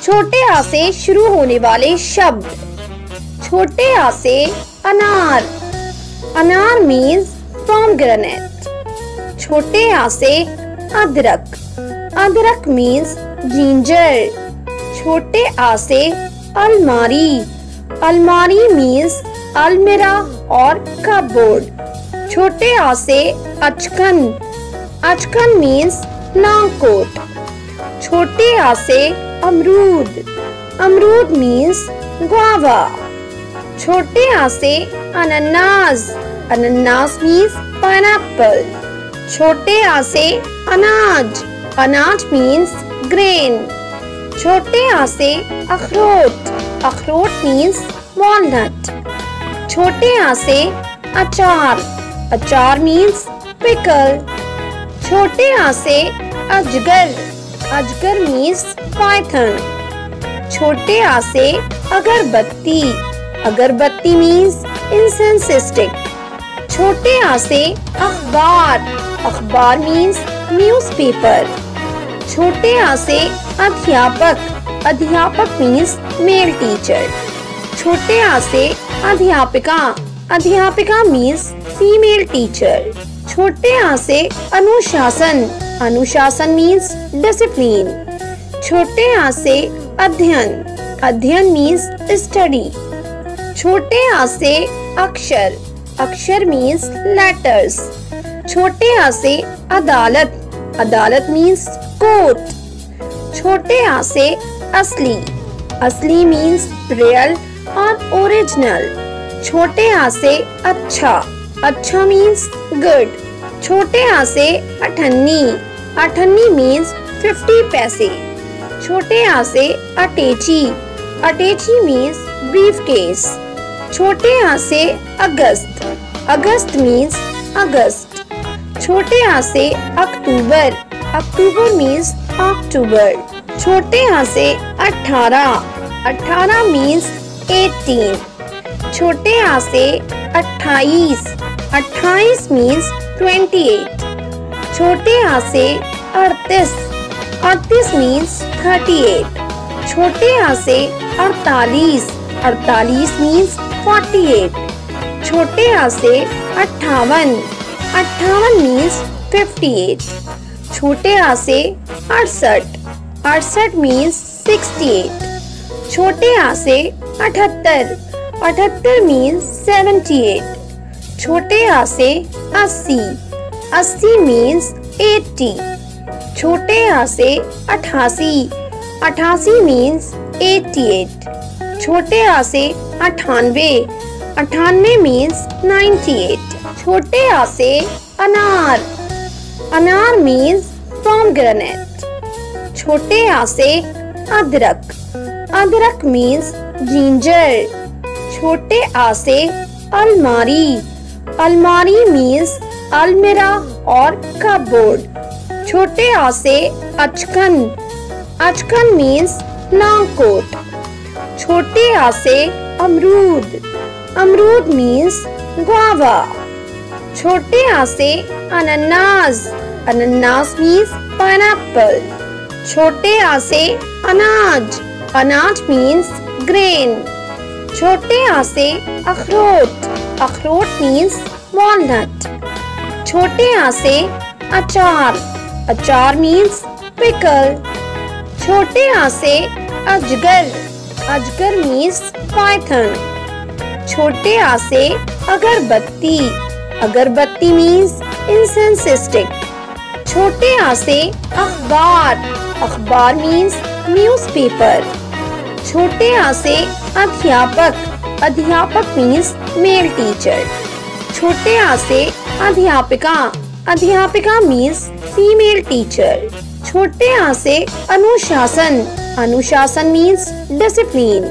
छोटे आ से शुरू होने वाले शब्द। छोटे आ से अनार, अनार मीन्स पोमग्रेनेट। छोटे आ से अदरक, अदरक मीन्स जिंजर। छोटे आ से अलमारी, अलमारी मीन्स अलमीरा और कपबोर्ड। छोटे आ से अचकन, अचकन मीन्स लॉन्ग कोट। छोटे आ से अमरूद, अमरूद मीन्स गुआवा। छोटे आ से अनानास, अनानास मीन्स पाइनएप्पल। छोटे आ से अनाज, अनाज मीन्स ग्रेन। छोटे आ से अखरोट, अखरोट मीन्स वॉलनट। छोटे आ से अचार, अचार मीन्स पिकल। छोटे आ से अजगर, अजगर मीन्स पाइथन। छोटे आ से अगरबत्ती, अगरबत्ती मीन्स इंसेंस स्टिक। छोटे आ से अखबार, अखबार मीन्स न्यूज़पेपर। छोटे आ से अध्यापक, अध्यापक मीन्स मेल टीचर। छोटे आ से अध्यापिका, अध्यापिका मीन्स फीमेल टीचर। छोटे आ से अनुशासन, अनुशासन मीन्स डिसिप्लिन। छोटे आ से अध्ययन, अध्ययन मीन्स स्टडी। छोटे आ से अक्षर, अक्षर मीन्स लेटर्स। छोटे आ से अदालत, अदालत मीन्स कोर्ट। छोटे आ से असली, असली मीन्स रियल और ओरिजिनल। छोटे आ से अच्छा, अच्छा मीन्स गुड। छोटे आ से अठन्नी, अठन्नी मीन्स 50 पैसे। छोटे आ से अटैची, अटैची मीन्स ब्रीफकेस। छोटे आ से अगस्त, अगस्त मीन्स अगस्त। छोटे आ से अक्टूबर, अक्टूबर मीन्स अक्टूबर। छोटे आ से 18, 18 मीन्स 18। छोटे आ से 28, 28 मीन्स 28। छोटे आ से 38, 38 मीन्स 38। छोटे आ से 48, 48 मीन्स 48। छोटे आ से 58, 58 मीन्स 58। छोटे आ से 68, 68 मीन्स 68। छोटे आ से 78, 78 मीन्स 78। छोटे आ से 80, 80 मीन्स 80। छोटे आ से 88, 88 मीन्स 88। छोटे आ से 98, 98 मीन्स 98। छोटे आ से अनार, अनार मीन्स पोमग्रेनेट। छोटे आ से अदरक, अदरक मीन्स जिंजर। छोटे आ से अलमारी, अलमारी मीन्स अलमीरा और कपबोर्ड। छोटे आ से अचकन, अचकन मीन्स लॉन्ग कोट। छोटे आ से अमरूद, अमरूद मीन्स गुआवा। छोटे आ से अनानास, अनानास मीन्स पाइनएप्पल। छोटे आ से अनाज, अनाज मीन्स ग्रेन। छोटे आ से अखरोट, अखरोट मीन्स वॉलनट। छोटे आ से अचार, अचार मीन्स पिकल। छोटे आ से अजगर, अजगर मीन्स पाइथन। छोटे आ से अगरबत्ती, अगरबत्ती मीन्स इंसेंस स्टिक। छोटे आ से अखबार, अखबार मीन्स न्यूज़पेपर। छोटे आ से अध्यापक, अध्यापक मीन्स मेल टीचर। छोटे आ से अध्यापिका, अध्यापिका मीन्स फीमेल टीचर। छोटे आ से अनुशासन, अनुशासन मीन्स डिसिप्लिन।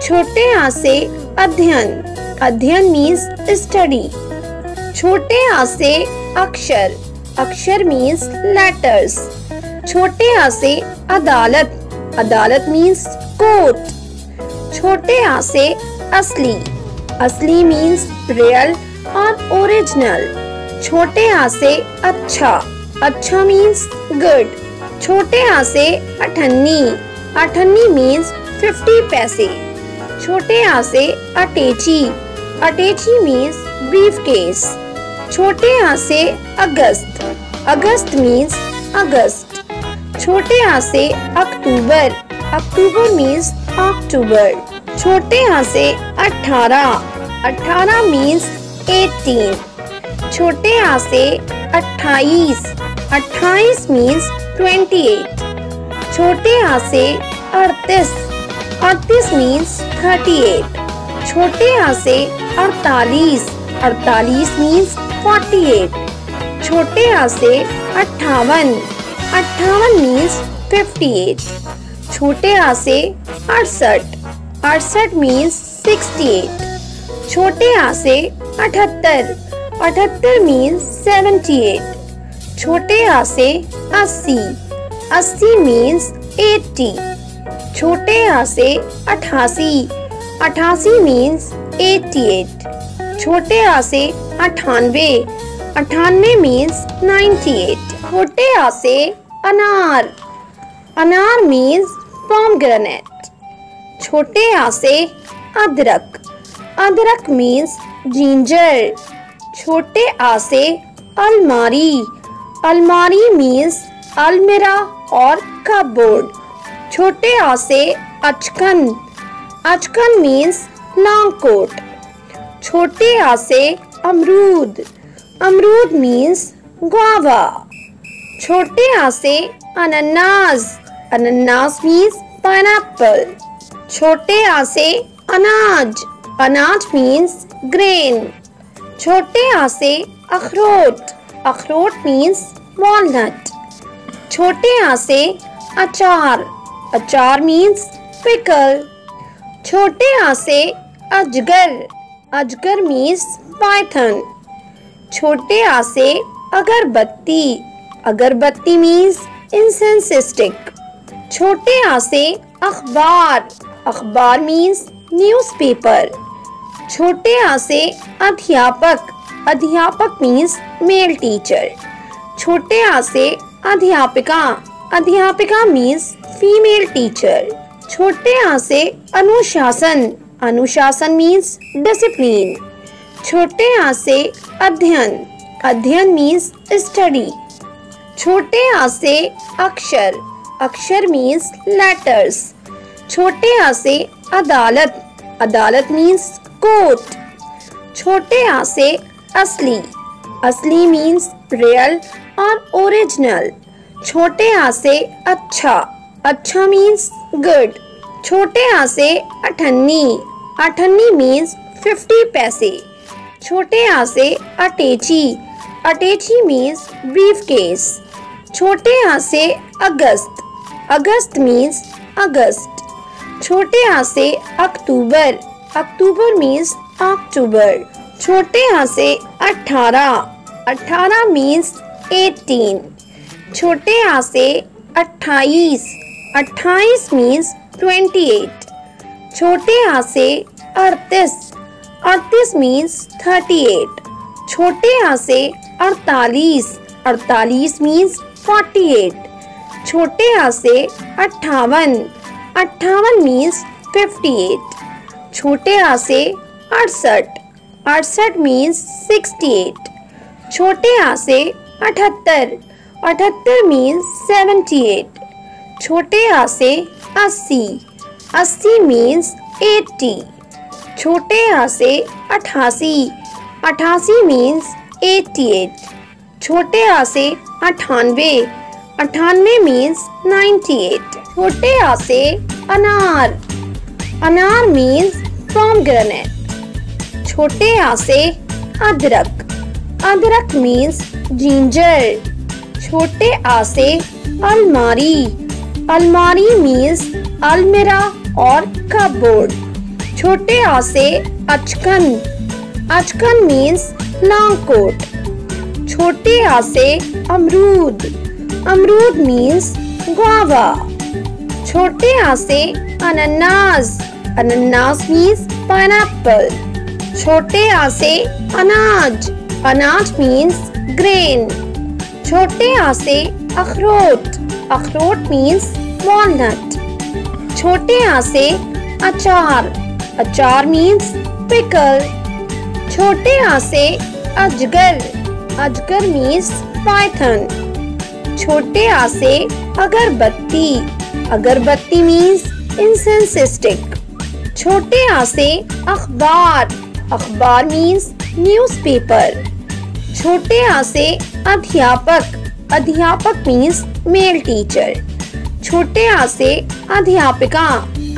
छोटे आ से अध्ययन, अध्ययन मीन्स स्टडी। छोटे आ से अक्षर, अक्षर मीन्स लेटर्स। छोटे आ से अदालत, अदालत मीन्स कोर्ट। छोटे आ से असली, असली मीन्स रियल और ओरिजिनल। छोटे आ से अच्छा, अच्छा मीन्स गुड। छोटे आ से अठन्नी, अठन्नी मीन्स 50 पैसे। छोटे आ से अटैची, अटैची मीन्स ब्रीफ केस। छोटे आ से अगस्त, अगस्त मीन्स अगस्त। छोटे आ से अक्टूबर, अक्टूबर मीन्स अक्टूबर। छोटे आ से 18, 18 मीन्स 18। छोटे आ से 28, 28 मीन्स 28। छोटे आ से 38, 38 मीन्स 38। छोटे आ से 48, 48 मीन्स 48। छोटे आ से 58, 58 मीन्स 58। छोटे आ से 68, 68 मीन्स 68। छोटे आ से 78, 78 मीन्स 78। छोटे आ से 80, 80 मीन्स 80। छोटे आ से 88, 88 मीन्स 88। छोटे आ से 98, 98 मीन्स 98। छोटे आ से अनार, अनार मीन्स पोमग्रेनेट। छोटे आ से अदरक, अदरक मीन्स जिंजर। छोटे आ से अलमारी, अलमारी मीन्स अलमीरा और कपबोर्ड। छोटे आ से अचकन, अचकन मीन्स लॉन्ग कोट। छोटे आ से अमरूद, अमरूद मीन्स गुआवा। छोटे आ से अनानास, अनानास मीन्स पाइनएप्पल। छोटे आ से अनाज, अनाज मीन्स ग्रेन। छोटे आ से अखरोट, अखरोट मीन्स वॉलनट। छोटे आ से अचार, अचार मीन्स पिकल। छोटे आ से अजगर, अजगर मीन्स पाइथन। छोटे आ से अगरबत्ती, अगरबत्ती मीन्स इंसेंस स्टिक। छोटे आ से अखबार, अखबार मीन्स न्यूज़पेपर। छोटे आ से अध्यापक, अध्यापक मीन्स मेल टीचर। छोटे आ से अध्यापिका, अध्यापिका मीन्स फीमेल टीचर। छोटे आ से अनुशासन, अनुशासन मीन्स डिसिप्लिन। छोटे आ से अध्ययन, अध्ययन मीन्स स्टडी। छोटे आ से अक्षर, अक्षर मीन्स लेटर्स। छोटे आ से अदालत, अदालत मीन्स कोर्ट। छोटे आ से असली, असली मीन्स रियल और ओरिजिनल। छोटे आ से अच्छा, अच्छा मीन्स गुड। छोटे आ से अठन्नी, अठन्नी मीन्स 50 पैसे। छोटे आ से अटैची, अटैची मीन्स ब्रीफ केस। छोटे आ से अगस्त, अगस्त मीन्स अगस्त। छोटे आ से अक्टूबर, अक्टूबर मीन्स अक्टूबर। छोटे आ से 18, 18 मीन्स 18। छोटे आ से 28, 28 मीन्स 28। छोटे आ से 38, 38 मीन्स 38। छोटे आ से 48, 48 मीन्स 48। छोटे आ से 58, 58 मीन्स 58। छोटे आ से 68, 68 मीन्स 68। छोटे आ से 78, 78 मीन्स 78। छोटे आ से 80, 80 मीन्स 80। छोटे आ से 88, 88 मीन्स 88। छोटे आ से 98, 98 मीन्स 98। छोटे आ से अनार, अनार मीन्स पोमग्रेनेट। छोटे आ से अदरक, अदरक मीन्स जिंजर। छोटे आ से अलमारी, अलमारी मीन्स अलमीरा और कपबोर्ड। छोटे आ से अचकन, अचकन मीन्स लॉन्ग कोट। छोटे आ से अमरूद, अमरूद मीन्स गुआवा। छोटे आ से अनानास, अनानास मीन्स पाइनएप्पल। छोटे आ से अनाज, अनाज मीन्स ग्रेन। छोटे आ से अखरोट, अखरोट मीन्स वॉलनट। छोटे आ से अचार, अचार मीन्स पिकल। छोटे आ से अजगर, अजगर मीन्स पाइथन। छोटे आ से अगरबत्ती, अगरबत्ती मीन्स इंसेंस स्टिक। छोटे आ से अखबार, अखबार मीन्स न्यूज़पेपर। छोटे आ से अध्यापक, अध्यापक मीन्स मेल टीचर। छोटे आ से अध्यापिका,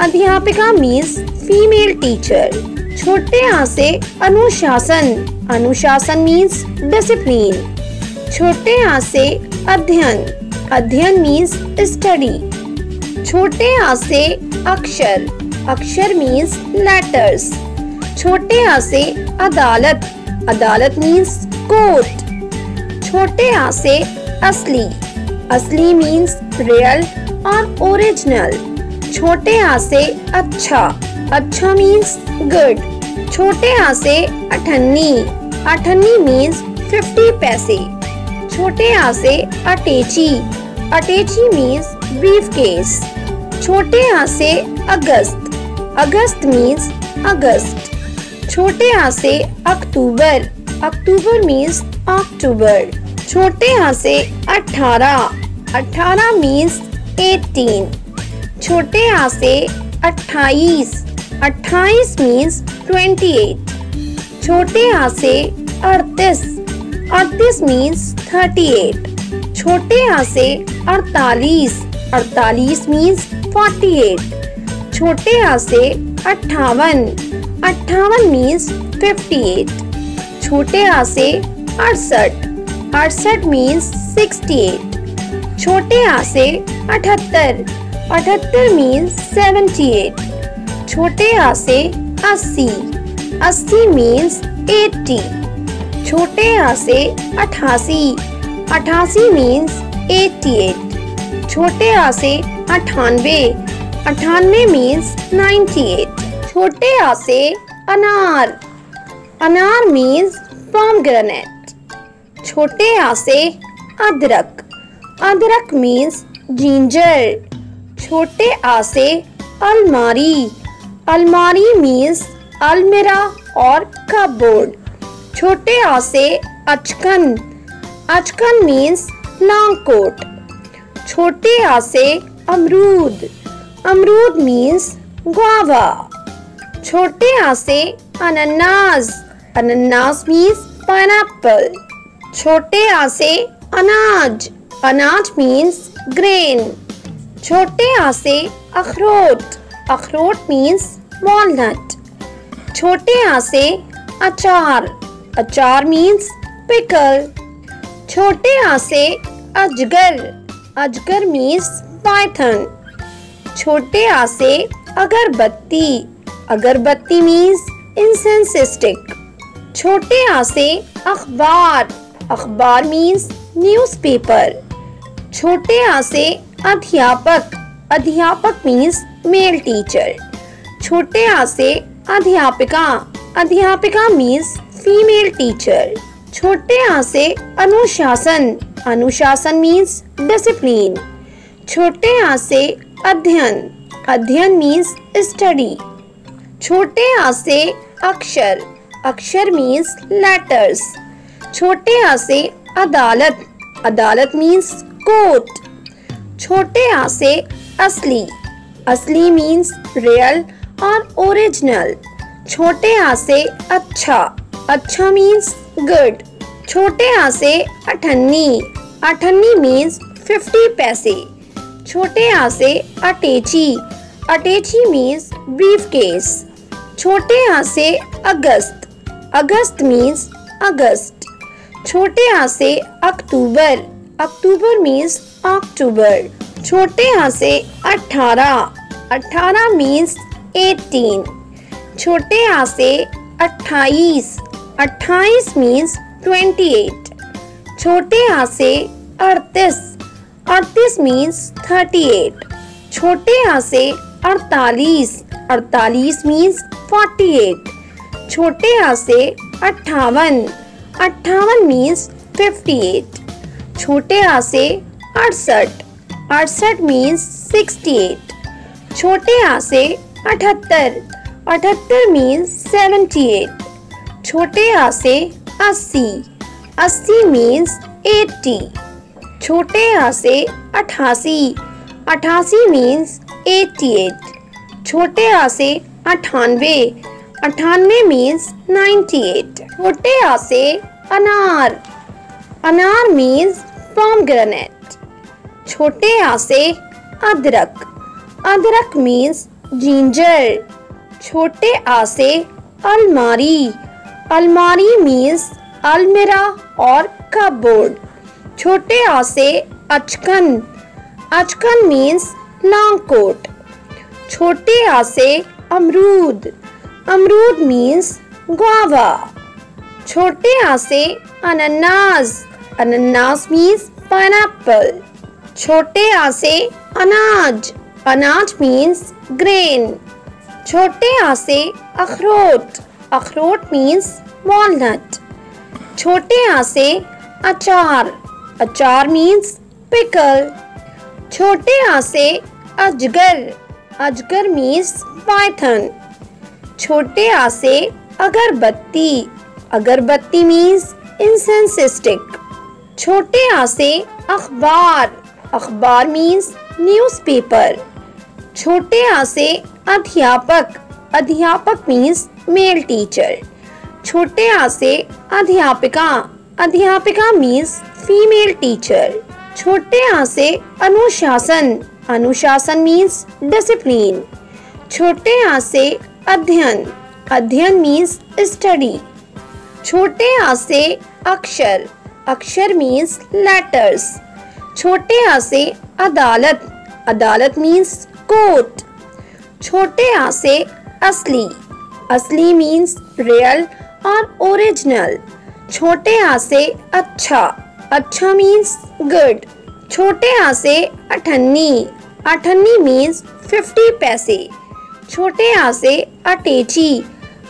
अध्यापिका मीन्स फीमेल टीचर। छोटे आ से अनुशासन, अनुशासन मीन्स डिसिप्लिन। छोटे आ से अध्ययन, अध्ययन मीन्स स्टडी। छोटे आ से अक्षर, अक्षर मीन्स लेटर्स। छोटे आ से अदालत, अदालत मीन्स कोर्ट। छोटे आ से असली, असली मीन्स रियल और ओरिजिनल। छोटे आ से अच्छा, अच्छा मीन्स गुड। छोटे आ से अठन्नी, अठन्नी मीन्स 50 पैसे। छोटे आ से अटैची, अटैची मीन्स ब्रीफकेस। छोटे आ से अगस्त, अगस्त मीन्स अगस्त। छोटे आ से अक्टूबर, अक्टूबर मीन्स अक्टूबर। छोटे आ से 18, 18 मीन्स 18। छोटे आ से 28, 28 मीन्स 28। छोटे आ से 38, 38 मीन्स 38। छोटे आ से 48, 48 मीन्स 48। छोटे आ से 58, 58 मीन्स 58। छोटे आ से 68, 68 मीन्स 68। छोटे आ से 78, 78 मीन्स 78। छोटे आ से 80, 80 मीन्स 80। छोटे आ से 88, 88 मीन्स 88। छोटे आ से 98, 98 मीन्स 98। छोटे आ से अनार, अनार मीन्स पोमग्रेनेट। छोटे आ से अदरक, अदरक मीन्स जिंजर। छोटे आ से अलमारी, अलमारी मीन्स अलमीरा और कपबोर्ड। छोटे आ से अचकन, अचकन मीन्स लॉन्ग कोट। छोटे आ से अमरूद, अमरूद मीन्स गुआवा। छोटे आ से अनानास, अनानास मीन्स पाइनएप्पल। छोटे आ से अनाज, अनाज मीन्स ग्रेन। छोटे आ से अखरोट, अखरोट मीन्स वॉलनट। छोटे आ से अचार, अचार मीन्स पिकल। छोटे आ से अजगर, अजगर मीन्स पाइथन। छोटे आ से अगरबत्ती, अगरबत्ती मीन्स इंसेंस स्टिक। छोटे आ से अखबार, अखबार मीन्स न्यूज़पेपर। छोटे आ से अध्यापक, अध्यापक मीन्स मेल टीचर। छोटे आ से अध्यापिका, अध्यापिका मीन्स फीमेल टीचर। छोटे आ से अनुशासन, अनुशासन मीन्स डिसिप्लिन। छोटे आ से अध्ययन, अध्ययन मीन्स स्टडी। छोटे आ से अक्षर, अक्षर मीन्स लेटर्स। छोटे आ से अदालत, अदालत मीन्स कोर्ट। छोटे आ से असली, असली मीन्स रियल और ओरिजिनल। छोटे आ से अच्छा, अच्छा मीन्स गुड। छोटे आ से अठन्नी, अठन्नी मीन्स 50 पैसे। छोटे आ से अटैची, अटैची मीन्स ब्रीफकेस। छोटे आ से अगस्त, अगस्त मीन्स अगस्त। छोटे आ से अक्टूबर, अक्टूबर मीन्स अक्टूबर। छोटे आ से 18, 18 मीन्स 18। छोटे आ से 28, 28 मीन्स 28। छोटे आ से 38, 38 मीन्स 38। छोटे आ से 48, 48 मीन्स 48। छोटे आ से 58, 58 मीन्स 58। छोटे आ से 68, 68 मीन्स 68। छोटे आ से 78, 78 मीन्स 78। छोटे आ से 80, 80 मीन्स 80। छोटे आ से 88, 88 मीन्स 88। छोटे आ से 98, 98 मीन्स 98। छोटे आ से अनार, अनार मीन्स पोमग्रेनेट। छोटे आ से अदरक, अदरक मीन्स जिंजर। छोटे आ से अलमारी, अलमारी मीन्स अलमीरा और कपबोर्ड। छोटे आ से अचकन, अचकन मीन्स लॉन्ग कोट। छोटे आ से अमरूद, अमरूद मीन्स गुआवा। छोटे आ से अनानास, अनानास मीन्स पाइनएप्पल। छोटे आ से अनाज, अनाज मीन्स ग्रेन। छोटे आ से अखरोट, अखरोट मीन्स वॉलनट। छोटे आ से अचार, अचार मीन्स पिकल। छोटे आ से अजगर, अजगर मीन्स पाइथन। छोटे आ से अगरबत्ती, अगरबत्ती मीन्स इंसेंस स्टिक। छोटे आ से अखबार, अखबार मीन्स न्यूज़पेपर। छोटे आ से अध्यापक, अध्यापक मीन्स मेल टीचर। छोटे आ से अध्यापिका, अध्यापिका मीन्स फीमेल टीचर। छोटे आ से अनुशासन, अनुशासन मीन्स डिसिप्लिन। छोटे आ से अध्ययन, अध्ययन मीन्स स्टडी। छोटे आ से अक्षर, अक्षर मीन्स लेटर्स। छोटे आ से अदालत, अदालत मीन्स कोर्ट। छोटे आ से असली, असली मीन्स रियल और ओरिजिनल। छोटे आ से अच्छा, अच्छा मीन्स गुड। छोटे आ से अठन्नी, अठन्नी मीन्स 50 पैसे। छोटे आ से अटैची,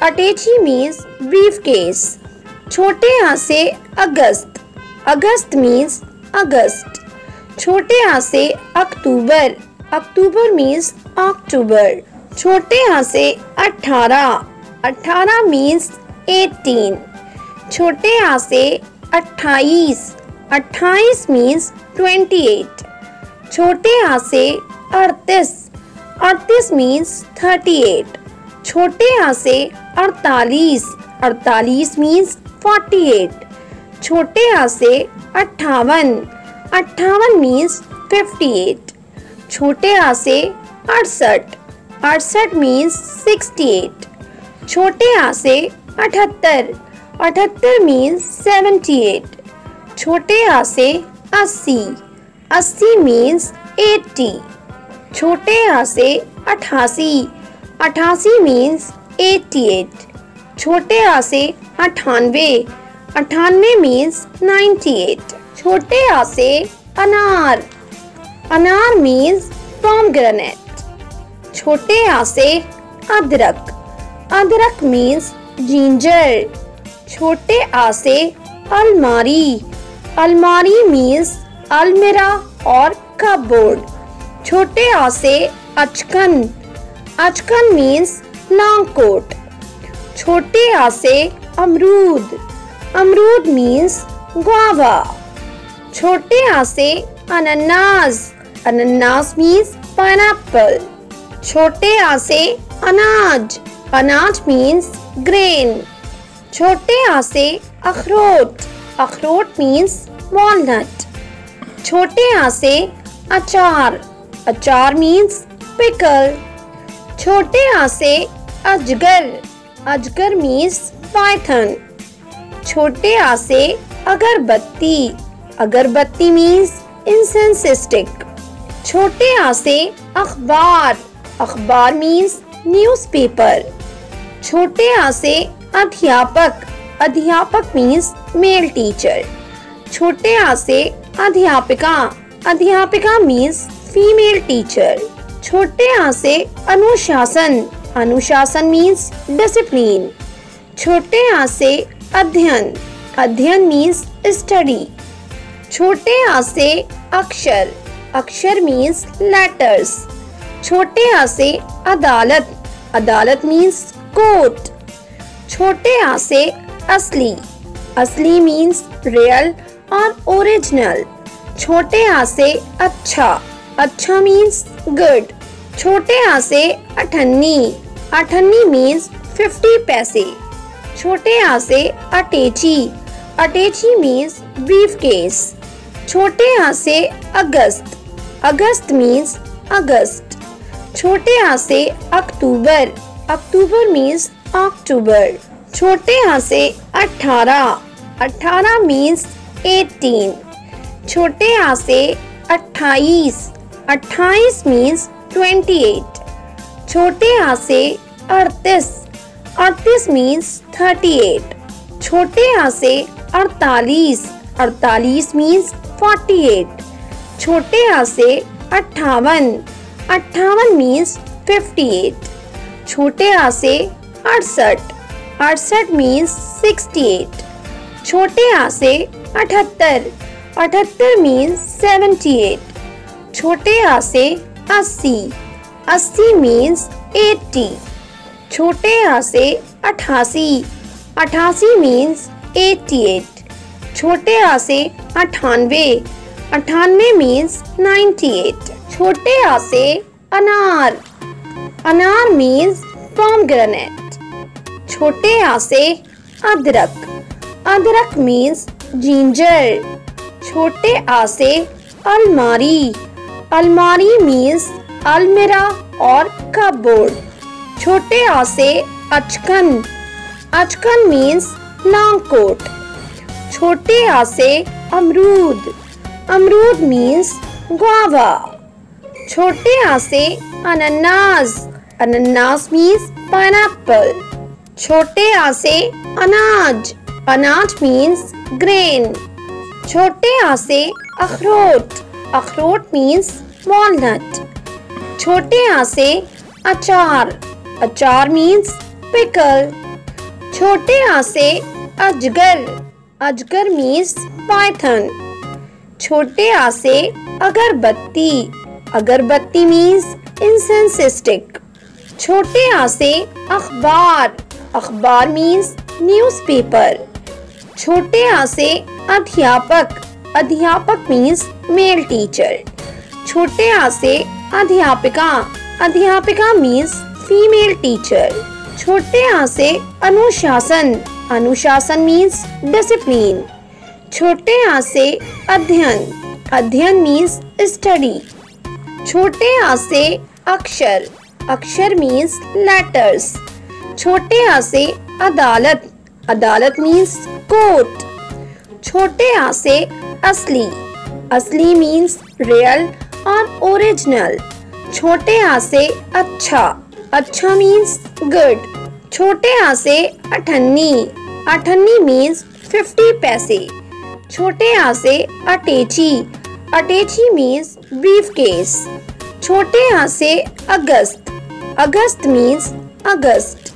अटैची मीन्स ब्रीफकेस। छोटे आ से अगस्त, अगस्त मीन्स अगस्त। छोटे आ से अक्टूबर, अक्टूबर मीन्स अक्टूबर। छोटे आ से 18, 18 मीन्स 18। छोटे आ से 28, 28 मीन्स 28। छोटे आ से 38, 38 मीन्स 38। छोटे आ से 48, 48 मीन्स 48। छोटे आ से 58, 58 मीन्स 58। छोटे आ से 68, 68 मीन्स 68। छोटे आ से 78, 78 मीन्स 78। छोटे आ से 80, 80 मीन्स 80। छोटे आ से 88, 88 मीन्स 88। छोटे आ से 98, 98 मीन्स 98। छोटे आ से अनार, अनार मीन्स पोमग्रेनेट। छोटे आ से अदरक, अदरक मीन्स जिंजर। छोटे आ से अलमारी, अलमारी मीन्स अलमीरा और कपबोर्ड। छोटे आ से अचकन, अचकन मीन्स लॉन्ग कोट। छोटे आ से अमरूद, अमरूद मीन्स गुआवा। छोटे आ से अनानास, अनानास मीन्स पाइनएप्पल। छोटे आ से अनाज, अनाज मीन्स ग्रेन। छोटे आ से अखरोट, अखरोट मीन्स वॉलनट। छोटे आ से अचार, अचार मीन्स पिकल। छोटे आ से अजगर, अजगर मीन्स पाइथन। छोटे आ से अगरबत्ती, अगरबत्ती मीन्स इंसेंस स्टिक। छोटे आ से अखबार, अखबार मीन्स न्यूज़पेपर। छोटे आ से अध्यापक, अध्यापक मीन्स मेल टीचर। छोटे आ से अध्यापिका, अध्यापिका मीन्स फीमेल टीचर। छोटे आ से अनुशासन, अनुशासन मीन्स डिसिप्लिन। छोटे आ से अध्ययन, अध्ययन मीन्स स्टडी। छोटे आ से अक्षर, अक्षर मीन्स लेटर्स। छोटे आ से अदालत, अदालत मीन्स कोर्ट। छोटे आ से असली, असली मीन्स रियल और ओरिजिनल। छोटे आ से अच्छा, अच्छा मीन्स गुड। छोटे आ से अठन्नी, अठन्नी मीन्स 50 पैसे। छोटे आ से अटैची, अटैची मीन्स ब्रीफ केस। छोटे आ से अगस्त, अगस्त मीन्स अगस्त। छोटे आ से अक्टूबर, अक्टूबर मीन्स अक्टूबर। छोटे आ से 18, 18 मीन्स 18। छोटे आ से 28, 28 मीन्स 28। छोटे आ से 38, 38 मीन्स 38। छोटे आ से 48, 48 मीन्स 48। छोटे आ से 58, 58 मीन्स 58। छोटे आ से 68, 68 मीन्स 68। छोटे आ से 78, 78 मीन्स 78। छोटे आ से 80, 80 मीन्स 80। छोटे आ से 88, 88 मीन्स 88। छोटे आ से 98, 98 मीन्स 98। छोटे आ से अनार, अनार मीन्स पोमग्रेनेट। छोटे आ से अदरक, अदरक मीन्स जिंजर। छोटे आ से अलमारी, अलमारी मीन्स अलमीरा और कपबोर्ड। छोटे आ से अचकन, अचकन मीन्स लॉन्ग कोट। छोटे आ से अमरूद, अमरूद मीन्स गुआवा। छोटे आ से अनानास, अनानास मीन्स पाइनएप्पल। छोटे आ से अनाज, अनाज मीन्स ग्रेन। छोटे आ से अखरोट, अखरोट मीन्स वॉलनट। छोटे आ से अचार, अचार मीन्स पिकल। छोटे आ से अजगर, अजगर मीन्स पाइथन। छोटे आ से अगरबत्ती, अगरबत्ती मीन्स इंसेंस स्टिक। छोटे आ से अखबार, अखबार मीन्स न्यूज़पेपर। छोटे आ से अध्यापक, अध्यापक मीन्स मेल टीचर। छोटे आ से अध्यापिका, अध्यापिका मीन्स फीमेल टीचर। छोटे आ से अनुशासन, अनुशासन मीन्स डिसिप्लिन। छोटे आ से अध्ययन, अध्ययन मीन्स स्टडी। छोटे आ से अक्षर, अक्षर मीन्स लेटर्स। छोटे आ से अदालत, अदालत मीन्स कोर्ट। छोटे आ से असली, असली मीन्स रियल और ओरिजिनल। छोटे आ से अच्छा, अच्छा मीन्स गुड। छोटे आ से अठन्नी, अठन्नी मीन्स 50 पैसे। छोटे आ से अटैची, अटैची मीन्स ब्रीफ केस। छोटे आ से अगस्त, अगस्त मीन्स अगस्त।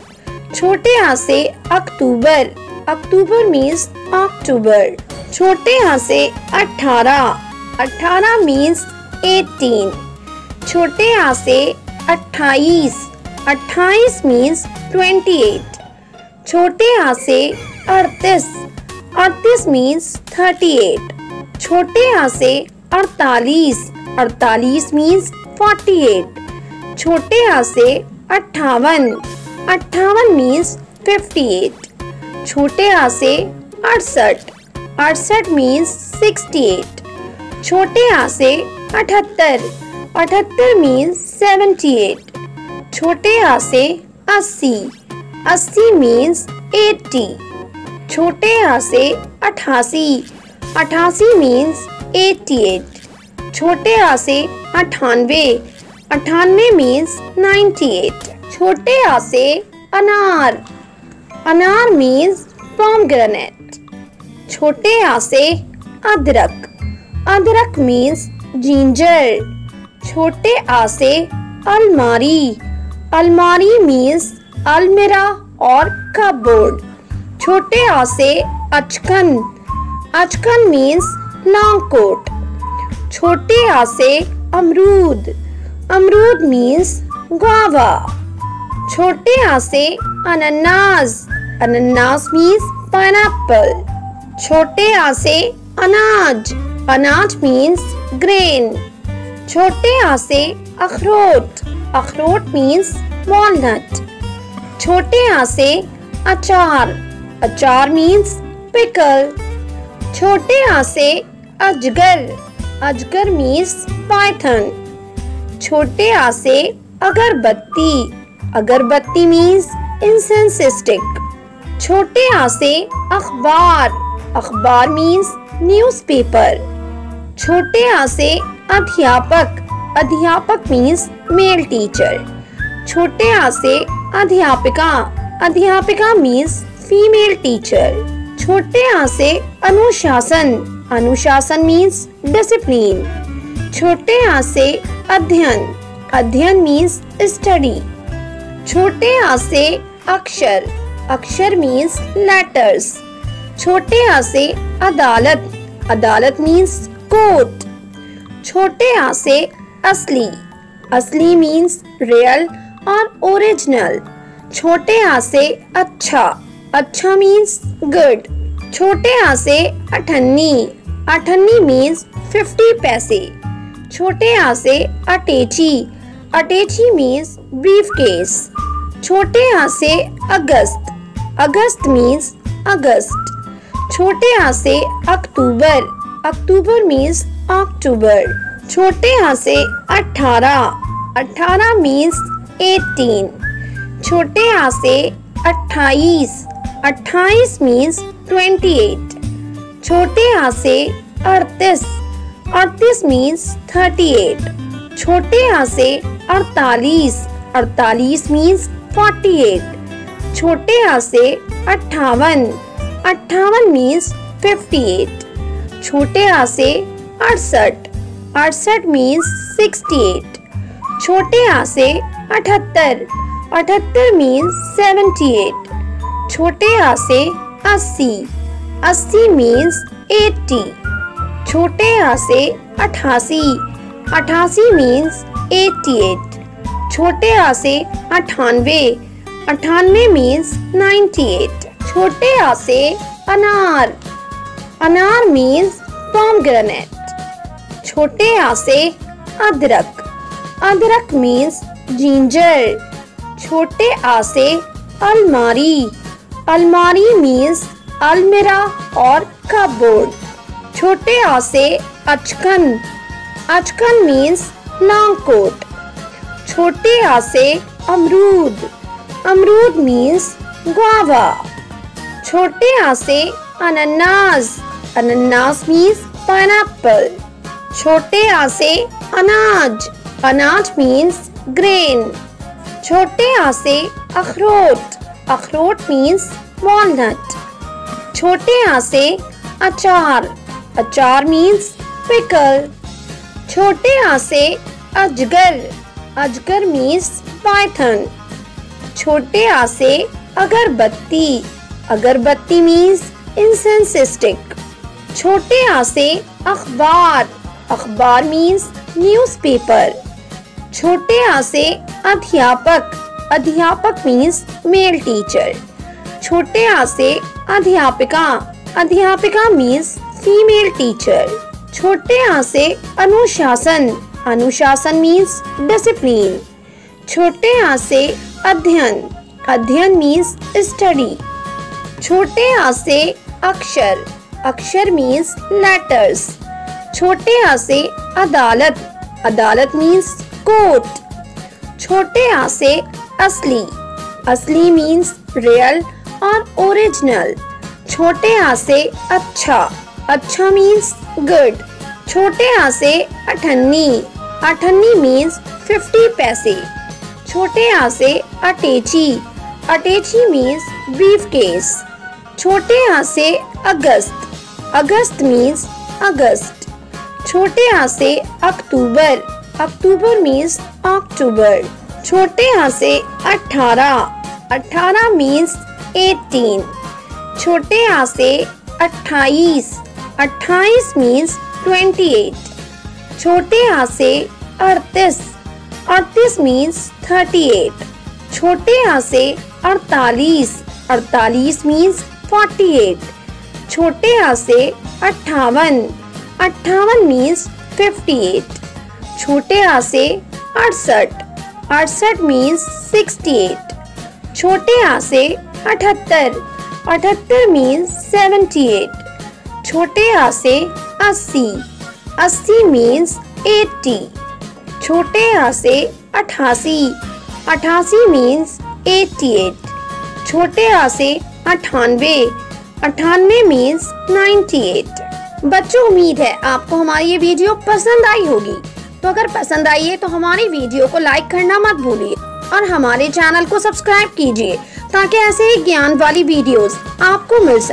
छोटे आ से अक्टूबर, अक्टूबर मीन्स अक्टूबर। छोटे आ से 18, 18 मीन्स 18। छोटे आ से 28, 28 मीन्स 28। छोटे आ से 38, 38 मीन्स 38। छोटे आ से 48, 48 मीन्स 48। छोटे आ से 58, 58 मीन्स 58। छोटे आ से 68, 68 मीन्स 68। छोटे आ से 78, 78 मीन्स 78। छोटे आ से 80, 80 मीन्स 80। छोटे आ से 88, 88 मीन्स 88। छोटे आ से 98, 98 मीन्स 98। छोटे आ से अनार, अनार मीन्स पोमग्रेनेट। छोटे आ से अदरक, अदरक मीन्स जिंजर। छोटे आ से अलमारी, अलमारी मीन्स अलमीरा और कपबोर्ड। छोटे आ से अचकन, अचकन मीन्स लॉन्ग कोट। छोटे आ से अमरूद, अमरूद मीन्स guava. छोटे आ से अनानास, अनानास मीन्स पाइनएप्पल. छोटे आ से अनाज, अनाज मीन्स ग्रेन. छोटे आ से अखरोट, अखरोट मीन्स वॉलनट. छोटे आ से अचार, अचार मीन्स पिकल. छोटे आ से अजगर, अजगर मीन्स पाइथन. छोटे आ से अगरबत्ती, अगरबत्ती मीन्स इंसेंस स्टिक. छोटे आ से अखबार, अखबार मीन्स न्यूज़पेपर. छोटे आ से अध्यापक, अध्यापक मीन्स मेल टीचर. छोटे आ से अध्यापिका, अध्यापिका मीन्स फीमेल टीचर. छोटे आ से अनुशासन, अनुशासन मीन्स डिसिप्लिन. छोटे आ से अध्ययन, अध्ययन मीन्स स्टडी. छोटे आ से अक्षर, अक्षर मीन्स लेटर्स. छोटे आ से अदालत, अदालत मीन्स कोर्ट. छोटे आ से असली, असली मीन्स रियल और ओरिजिनल. छोटे आ से अच्छा, अच्छा मीन्स गुड. छोटे आ से अठन्नी, अठन्नी मीन्स 50 पैसे. छोटे आ से अटैची, अटैची मीन्स ब्रीफकेस. छोटे आ से अगस्त, अगस्त मीन्स अगस्त. छोटे आ से अक्टूबर, अक्टूबर मीन्स अक्टूबर. छोटे आ से 18, 18 मीन्स 18. छोटे आ से 28, 28 मीन्स 28. छोटे आ से 38, 38 मीन्स 38. छोटे आ से 48, 48 मीन्स 48. छोटे आ से 58, 58 मीन्स 58. छोटे आ से 68, 68 मीन्स 68. छोटे आ से 78, 78 मीन्स 78. छोटे आ से 80, 80 मीन्स 80. छोटे आ से 88, 88 मीन्स 88. छोटे आ से 98, 98 मीन्स 98. छोटे आ से अनार, अनार मीन्स पोमग्रेनेट. छोटे आ से अदरक, अदरक मीन्स जिंजर. छोटे आ से अलमारी, अलमारी मीन्स अलमीरा और कपबोर्ड. छोटे आ से अचकन, अचकन मीन्स लॉन्ग कोट. छोटे आ से अमरूद, अमरूद मीन्स गुआवा. छोटे आ से अनानास, अनानास मीन्स पाइनएप्पल. छोटे आ से अनाज, अनाज मीन्स ग्रेन. छोटे आ से अखरोट, अखरोट मीन्स वॉलनट. छोटे आ से अचार, अचार मीन्स पिकल. छोटे आ से अजगर, अजगर मीन्स पाइथन. छोटे आ से अगरबत्ती, अगरबत्ती मीन्स इंसेंस स्टिक. छोटे आ से अखबार, अखबार मीन्स न्यूज़पेपर. छोटे आ से अध्यापक, अध्यापक मीन्स मेल टीचर. छोटे आ से अध्यापिका, अध्यापिका मीन्स फीमेल टीचर. छोटे आ से अनुशासन, अनुशासन मीन्स डिसिप्लिन. छोटे आ से अध्ययन, अध्ययन मीन्स स्टडी. छोटे आ से अक्षर, अक्षर मीन्स लेटर्स. छोटे आ से अदालत, अदालत मीन्स कोर्ट. छोटे आ से असली, असली मीन्स रियल और ओरिजिनल. छोटे आ से अच्छा, अच्छा मीन्स गुड. छोटे आ से अठन्नी, अठन्नी मीन्स 50 पैसे. छोटे आ से अटैची, अटैची मीन्स ब्रीफकेस. छोटे आ से अगस्त, अगस्त मीन्स अगस्त. छोटे आ से अक्टूबर, अक्टूबर मीन्स अक्टूबर. छोटे आ से 18, 18 मीन्स 18. छोटे आ से 28, 28 मीन्स 28. छोटे आ से 38, 38 means 38. छोटे आ से 48. 48 means 48. छोटे आ से 58. 58 means 58. छोटे आ से 68. 68 means 68. छोटे आ से 78. 78 means 78. छोटे आ से 80. 80 means 80. छोटे आ से 88. 88 means 88. छोटे आ से 98. 98 means 98. बच्चों, उम्मीद है आपको हमारी ये वीडियो पसंद आई होगी। तो अगर पसंद आई है तो हमारी वीडियो को लाइक करना मत भूलिए और हमारे चैनल को सब्सक्राइब कीजिए ताकि ऐसे ही ज्ञान वाली वीडियोस आपको मिल सके।